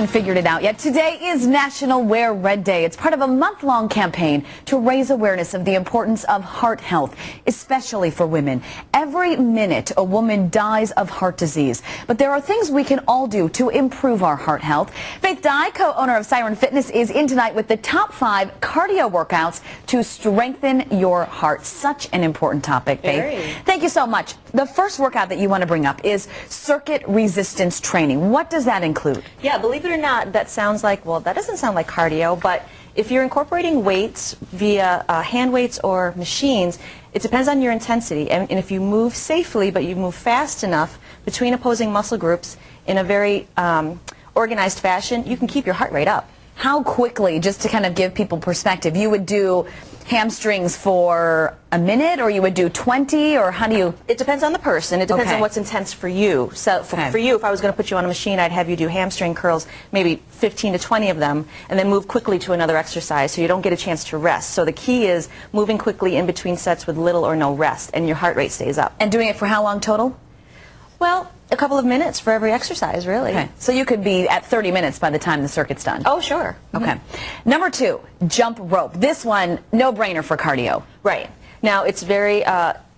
haven't figured it out yet, today is National Wear Red Day. It's part of a month-long campaign to raise awareness of the importance of heart health, especially for women. Every minute, a woman dies of heart disease. But there are things we can all do to improve our heart health. Faith Dye, co-owner of Siren Fitness, is in tonight with the top 5 cardio workouts to strengthen your heart. Such an important topic, Faith. Thank you so much. The first workout that you want to bring up is circuit resistance training. What does that include? Yeah, believe it or not, that sounds like, well, that doesn't sound like cardio, but if you're incorporating weights via hand weights or machines, it depends on your intensity. And if you move safely, but you move fast enough between opposing muscle groups in a very organized fashion, you can keep your heart rate up. How quickly, just to kind of give people perspective, you would do hamstrings for a minute, or you would do 20, or how do you? It depends on the person. It depends on what's intense for you. So for you, if I was going to put you on a machine, I'd have you do hamstring curls, maybe 15 to 20 of them, and then move quickly to another exercise so you don't get a chance to rest. So the key is moving quickly in between sets with little or no rest, and your heart rate stays up. And doing it for how long total? Well, a couple of minutes for every exercise, really. Okay. So you could be at 30 minutes by the time the circuit's done. Oh, sure. Okay. Number 2, jump rope. This one, no-brainer for cardio. Right. Now, it's very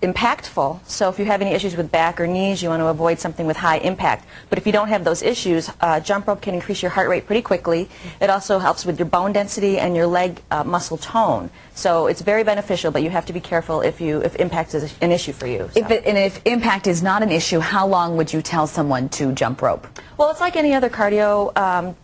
impactful, so if you have any issues with back or knees, you want to avoid something with high impact. But if you don't have those issues, jump rope can increase your heart rate pretty quickly. It also helps with your bone density and your leg muscle tone. So it's very beneficial, but you have to be careful if impact is an issue for you. So. If impact is not an issue, how long would you tell someone to jump rope? Well, it's like any other cardio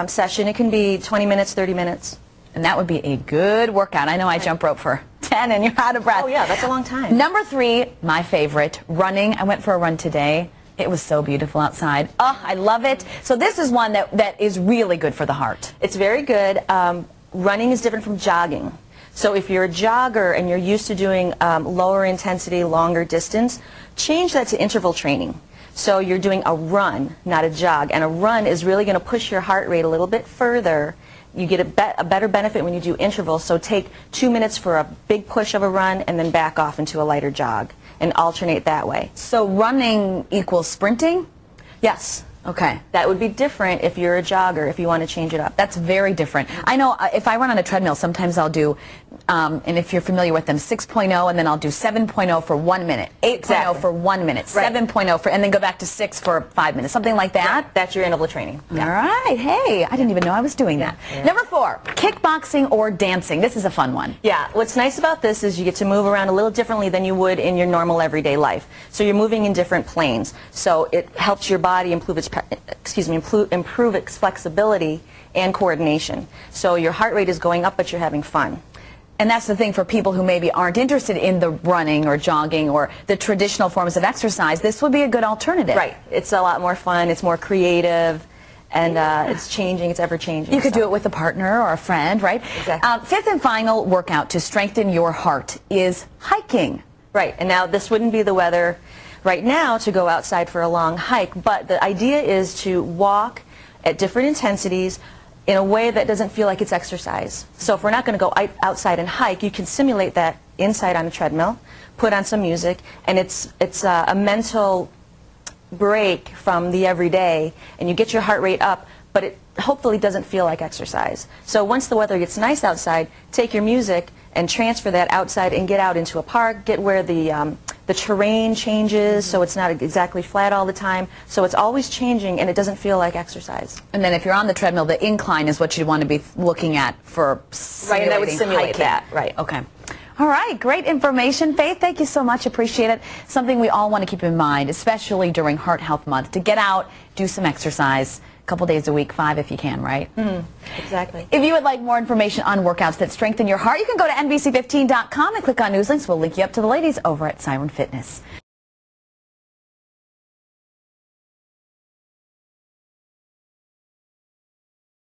session. It can be 20 minutes, 30 minutes. And that would be a good workout. I know I jump rope for 10 and you're out of breath. Oh yeah, that's a long time. Number 3, my favorite, running. I went for a run today. It was so beautiful outside. Oh, I love it. So this is one that is really good for the heart. It's very good. Running is different from jogging. So if you're a jogger and you're used to doing lower intensity, longer distance, change that to interval training. So you're doing a run, not a jog. And a run is really going to push your heart rate a little bit further. You get a better benefit when you do intervals, so take 2 minutes for a big push of a run and then back off into a lighter jog and alternate that way. So running equals sprinting? Yes. Okay. That would be different if you're a jogger, if you want to change it up. That's very different. I know if I run on a treadmill, sometimes I'll do, and if you're familiar with them, 6.0, and then I'll do 7.0 for 1 minute, 8.0 for 1 minute, 7.0 for, and then go back to 6 for 5 minutes, something like that. Right. That's your interval training. Yeah. All right. Hey, I didn't even know I was doing that. Yeah. Number 4, kickboxing or dancing. This is a fun one. Yeah. What's nice about this is you get to move around a little differently than you would in your normal everyday life. So you're moving in different planes. So it helps your body improve its improve its flexibility and coordination. So your heart rate is going up, but you're having fun. And that's the thing for people who maybe aren't interested in the running or jogging or the traditional forms of exercise. This would be a good alternative. Right. It's a lot more fun. It's more creative. And it's changing. It's ever-changing. You could do it with a partner or a friend, right? Exactly. 5th and final workout to strengthen your heart is hiking. Right. And now this wouldn't be the weather right now to go outside for a long hike, but the idea is to walk at different intensities in a way that doesn't feel like it's exercise. So if we're not going to go outside and hike, you can simulate that inside on a treadmill, put on some music, and it's a mental break from the everyday, and you get your heart rate up, but it hopefully doesn't feel like exercise. So once the weather gets nice outside, take your music and transfer that outside and get out into a park, get where the terrain changes, so it's not exactly flat all the time. So it's always changing, and it doesn't feel like exercise. And then if you're on the treadmill, the incline is what you'd want to be looking at for right, and that would simulate hiking. that. Right. Okay. All right. Great information, Faith. Thank you so much. Appreciate it. Something we all want to keep in mind, especially during Heart Health Month, to get out, do some exercise. A couple days a week, 5 if you can, right? Exactly. If you would like more information on workouts that strengthen your heart, you can go to NBC-15.com and click on News Links. We'll link you up to the ladies over at Siren Fitness.